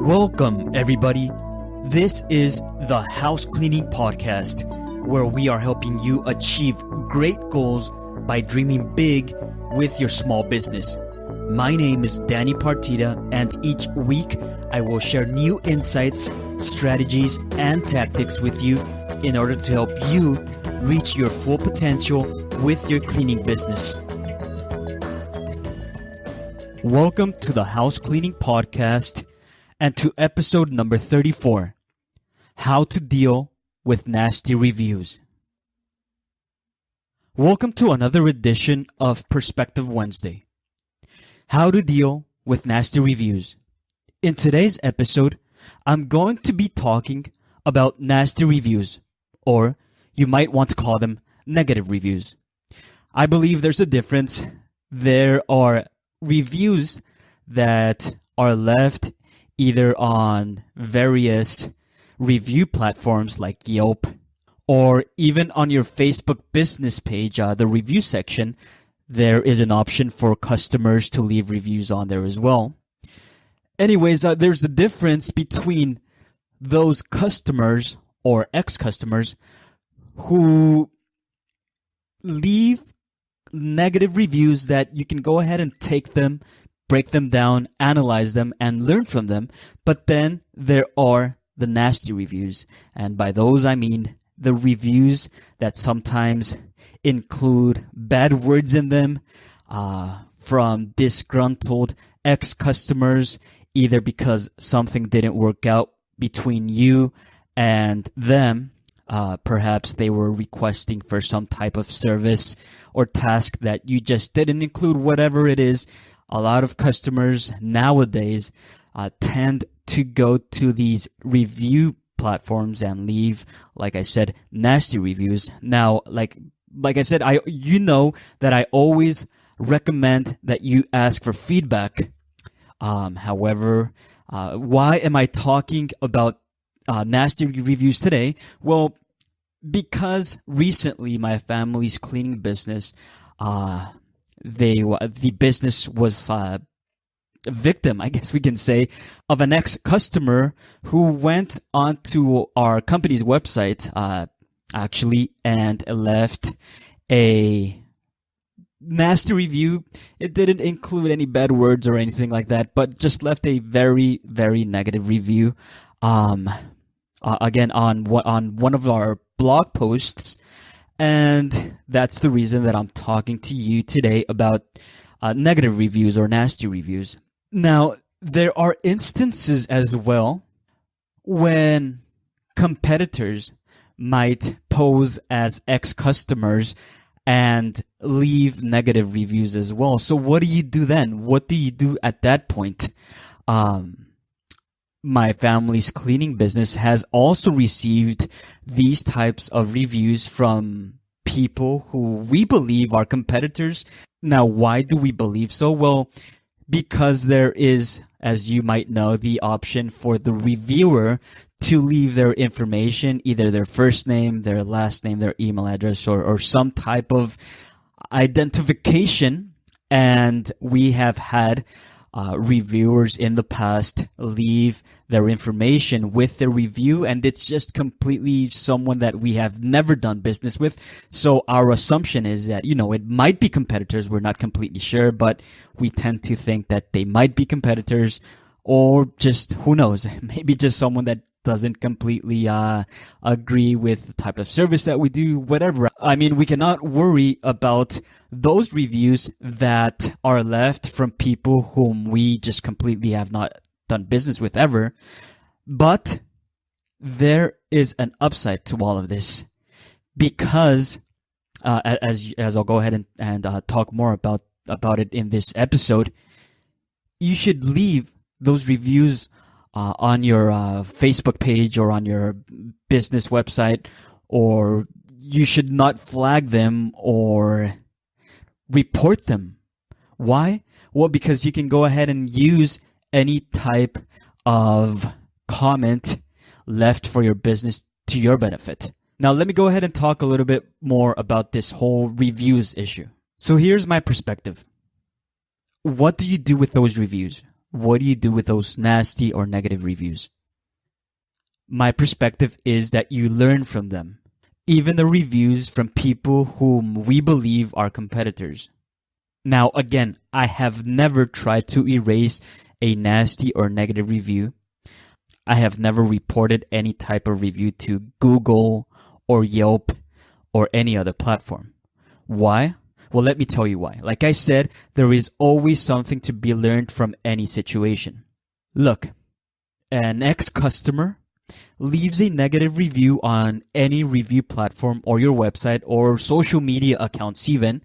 Welcome, everybody. This is the House Cleaning Podcast, where we are helping you achieve great goals by dreaming big with your small business. My name is Danny Partida, and each week I will share new insights, strategies, and tactics with you in order to help you reach your full potential with your cleaning business. Welcome to the House Cleaning Podcast and to episode number 34, How to Deal with Nasty Reviews. Welcome to another edition of Perspective Wednesday. How to deal with nasty reviews. In today's episode, I'm going to be talking about nasty reviews, or you might want to call them negative reviews. I believe there's a difference. There are reviews that are left either on various review platforms like Yelp, or even on your Facebook business page, the review section, there is an option for customers to leave reviews on there as well. Anyways, there's a difference between those customers or ex-customers who leave negative reviews that you can go ahead and take them, break them down, analyze them, and learn from them. But then there are the nasty reviews. And by those, I mean the reviews that sometimes include bad words in them from disgruntled ex-customers, either because something didn't work out between you and them. Perhaps they were requesting for some type of service or task that you just didn't include, whatever it is. A lot of customers nowadays tend to go to these review platforms and leave, like I said, nasty reviews. Now, like I said, you know that I always recommend that you ask for feedback. However, why am I talking about nasty reviews today? Well, because recently my family's cleaning business, the business was a victim, I guess we can say, of an ex-customer who went onto our company's website, actually, and left a nasty review. It didn't include any bad words or anything like that, but just left a very, very negative review. Again, on one of our blog posts. And that's the reason that I'm talking to you today about negative reviews or nasty reviews. Now, there are instances as well when competitors might pose as ex-customers and leave negative reviews as well. So what do you do then? What do you do at that point? My family's cleaning business has also received these types of reviews from people who we believe are competitors. Now, why do we believe so? Well, because there is, as you might know, the option for the reviewer to leave their information, either their first name, their last name, their email address, or some type of identification. And we have had reviewers in the past leave their information with their review, and it's just completely someone that we have never done business with. So our assumption is that, it might be competitors. We're not completely sure, but we tend to think that they might be competitors, or just, who knows, maybe just someone that doesn't completely agree with the type of service that we do, whatever. I mean, we cannot worry about those reviews that are left from people whom we just completely have not done business with ever. But there is an upside to all of this, because as I'll go ahead and talk more about it in this episode, you should leave those reviews on your Facebook page or on your business website, or you should not flag them or report them. Why? Well, because you can go ahead and use any type of comment left for your business to your benefit. Now, let me go ahead and talk a little bit more about this whole reviews issue. So here's my perspective. What do you do with those reviews? what do you do with those nasty or negative reviews? My perspective is that you learn from them, even the reviews from people whom we believe are competitors. Now, again, I have never tried to erase a nasty or negative review. I have never reported any type of review to Google or Yelp or any other platform. Why? Well, let me tell you why. Like I said, there is always something to be learned from any situation. Look, an ex-customer leaves a negative review on any review platform or your website or social media accounts even,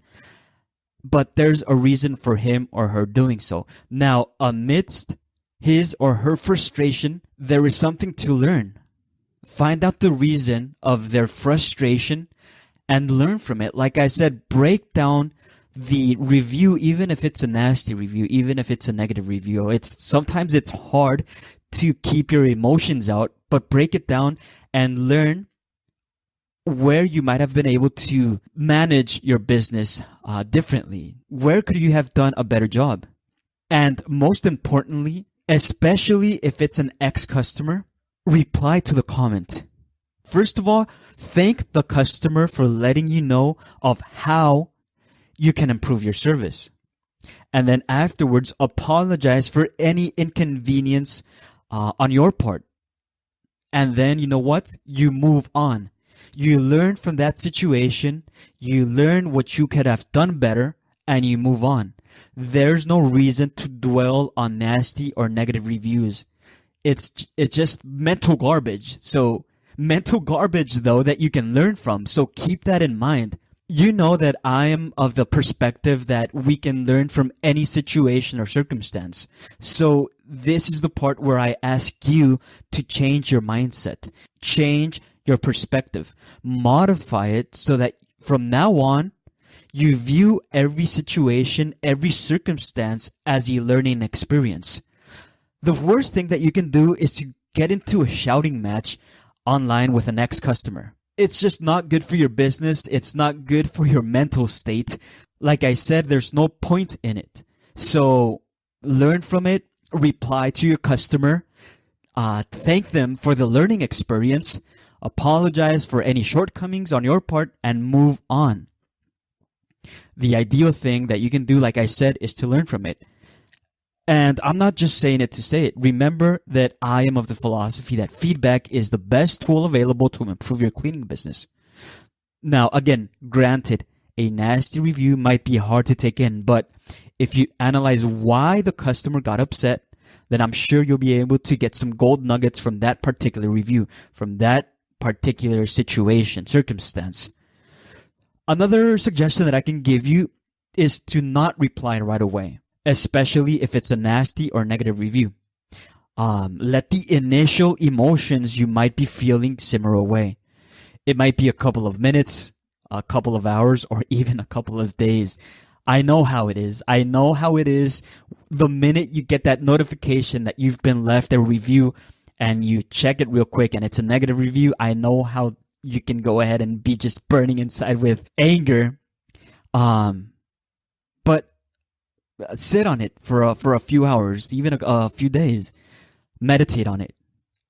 but there's a reason for him or her doing so. Now, amidst his or her frustration, there is something to learn. Find out the reason of their frustration and learn from it. Like I said, break down the review, even if it's a nasty review, even if it's a negative review. Sometimes it's hard to keep your emotions out, but break it down and learn where you might have been able to manage your business differently. Where could you have done a better job? And most importantly, especially if it's an ex-customer, reply to the comment. First of all, thank the customer for letting you know of how you can improve your service. And then afterwards, apologize for any inconvenience on your part. And then, you know what? You move on. You learn from that situation. You learn what you could have done better, and you move on. There's no reason to dwell on nasty or negative reviews. It's just mental garbage. So mental garbage, though, that you can learn from. So keep that in mind. You know that I am of the perspective that we can learn from any situation or circumstance. So this is the part where I ask you to change your mindset, change your perspective, modify it so that from now on, you view every situation, every circumstance as a learning experience. The worst thing that you can do is to get into a shouting match online with an ex-customer. It's just not good for your business. It's not good for your mental state. Like I said, there's no point in it. So learn from it, reply to your customer, thank them for the learning experience, apologize for any shortcomings on your part, and move on. The ideal thing that you can do, like I said, is to learn from it. And I'm not just saying it to say it. Remember that I am of the philosophy that feedback is the best tool available to improve your cleaning business. Now, again, granted, a nasty review might be hard to take in, but if you analyze why the customer got upset, then I'm sure you'll be able to get some gold nuggets from that particular review, from that particular situation, circumstance. Another suggestion that I can give you is to not reply right away, especially if it's a nasty or negative review. Let the initial emotions you might be feeling simmer away. It might be a couple of minutes, a couple of hours, or even a couple of days. I know how it is. I know how it is. The minute you get that notification that you've been left a review and you check it real quick and it's a negative review, I know how you can go ahead and be just burning inside with anger. But sit on it for a few hours, even a few days. Meditate on it.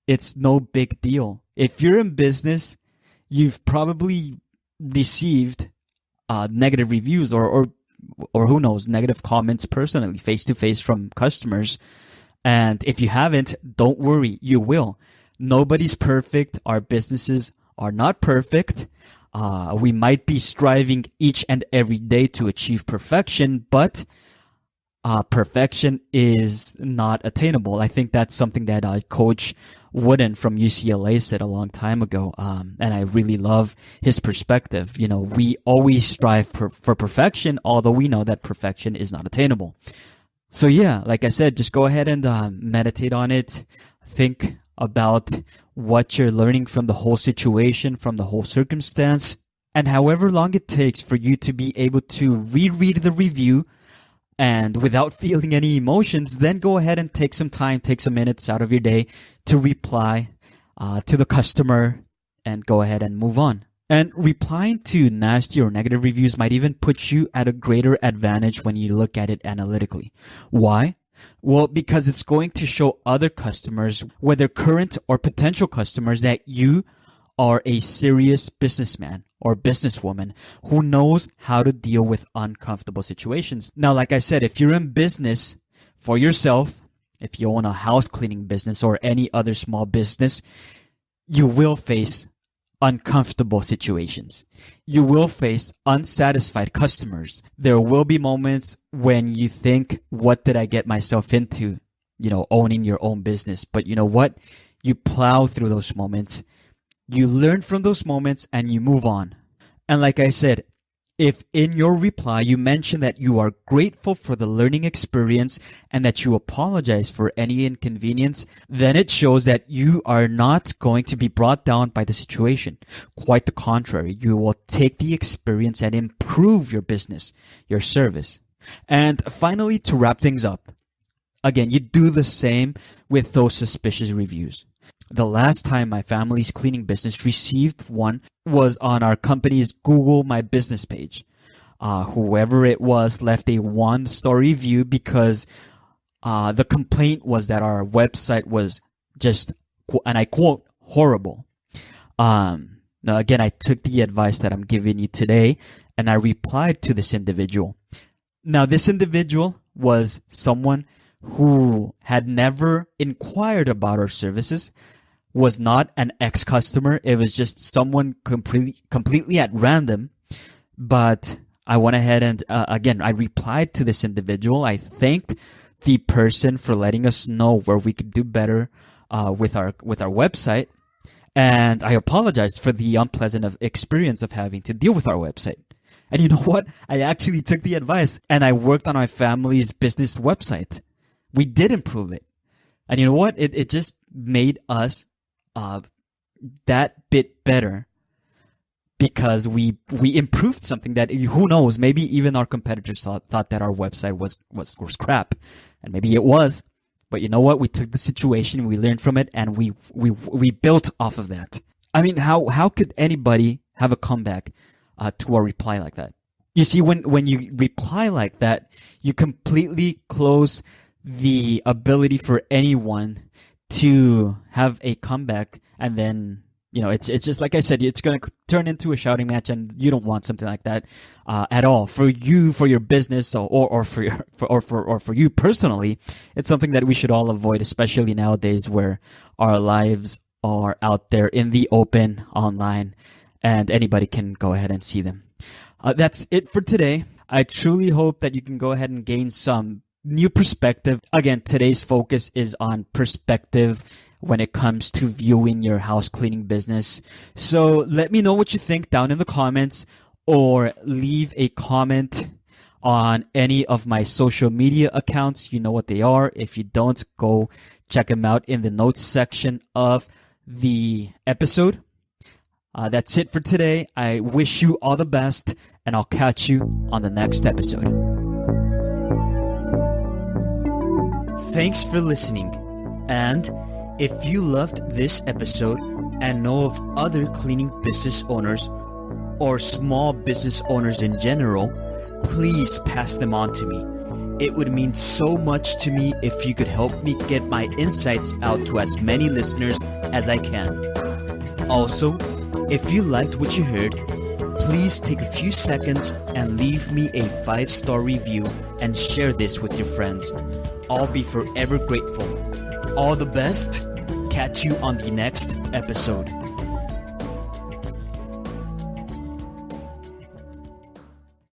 It's no big deal. If you're in business, you've probably received negative reviews or who knows, negative comments personally, face to face from customers. And if you haven't, don't worry, you will. Nobody's perfect. Our businesses are not perfect. We might be striving each and every day to achieve perfection, but perfection is not attainable. I think that's something that Coach Wooden from UCLA said a long time ago, and I really love his perspective. You know, we always strive for perfection, although we know that perfection is not attainable. So yeah, like I said, just go ahead and meditate on it. Think about what you're learning from the whole situation, from the whole circumstance, and however long it takes for you to be able to reread the review and without feeling any emotions, then go ahead and take some time, take some minutes out of your day to reply to the customer and go ahead and move on. And replying to nasty or negative reviews might even put you at a greater advantage when you look at it analytically. Why? Well, because it's going to show other customers, whether current or potential customers, that you are a serious businessman or businesswoman who knows how to deal with uncomfortable situations. Now, like I said, if you're in business for yourself, if you own a house cleaning business or any other small business, you will face uncomfortable situations. You will face unsatisfied customers. There will be moments when you think, what did I get myself into? Owning your own business. But you know what? You plow through those moments. You learn from those moments and you move on. And like I said, if in your reply you mention that you are grateful for the learning experience and that you apologize for any inconvenience, then it shows that you are not going to be brought down by the situation. Quite the contrary, you will take the experience and improve your business, your service. And finally, to wrap things up, again, you do the same with those suspicious reviews. The last time my family's cleaning business received one was on our company's Google My Business page. Whoever it was left a 1-star review because the complaint was that our website was just, and I quote, horrible. Now again, I took the advice that I'm giving you today and I replied to this individual. Now this individual was someone who had never inquired about our services, was not an ex-customer. It was just someone completely at random. But I went ahead and, again, I replied to this individual. I thanked the person for letting us know where we could do better with our website. And I apologized for the unpleasant experience of having to deal with our website. And you know what? I actually took the advice and I worked on my family's business website. We did improve it. And you know what? It just made us that bit better because we improved something that, who knows, maybe even our competitors thought that our website was crap. And maybe it was. But you know what? We took the situation, we learned from it, and we built off of that. I mean, how could anybody have a comeback to a reply like that? You see, when you reply like that, you completely close the ability for anyone to have a comeback, and then it's just like I said, it's going to turn into a shouting match, and you don't want something like that at all for you, for your business, or for you personally. It's something that we should all avoid, especially nowadays where our lives are out there in the open online, and anybody can go ahead and see them. That's it for today. I truly hope that you can go ahead and gain some new perspective. Again, today's focus is on perspective when it comes to viewing your house cleaning business. So let me know what you think down in the comments, or leave a comment on any of my social media accounts. You know what they are. If you don't, go check them out in the notes section of the episode. That's it for today. I wish you all the best, and I'll catch you on the next episode. Thanks for listening. And if you loved this episode and know of other cleaning business owners or small business owners in general, please pass them on to me. It would mean so much to me if you could help me get my insights out to as many listeners as I can. Also, if you liked what you heard, please take a few seconds and leave me a 5-star review and share this with your friends. I'll be forever grateful. All the best. Catch you on the next episode.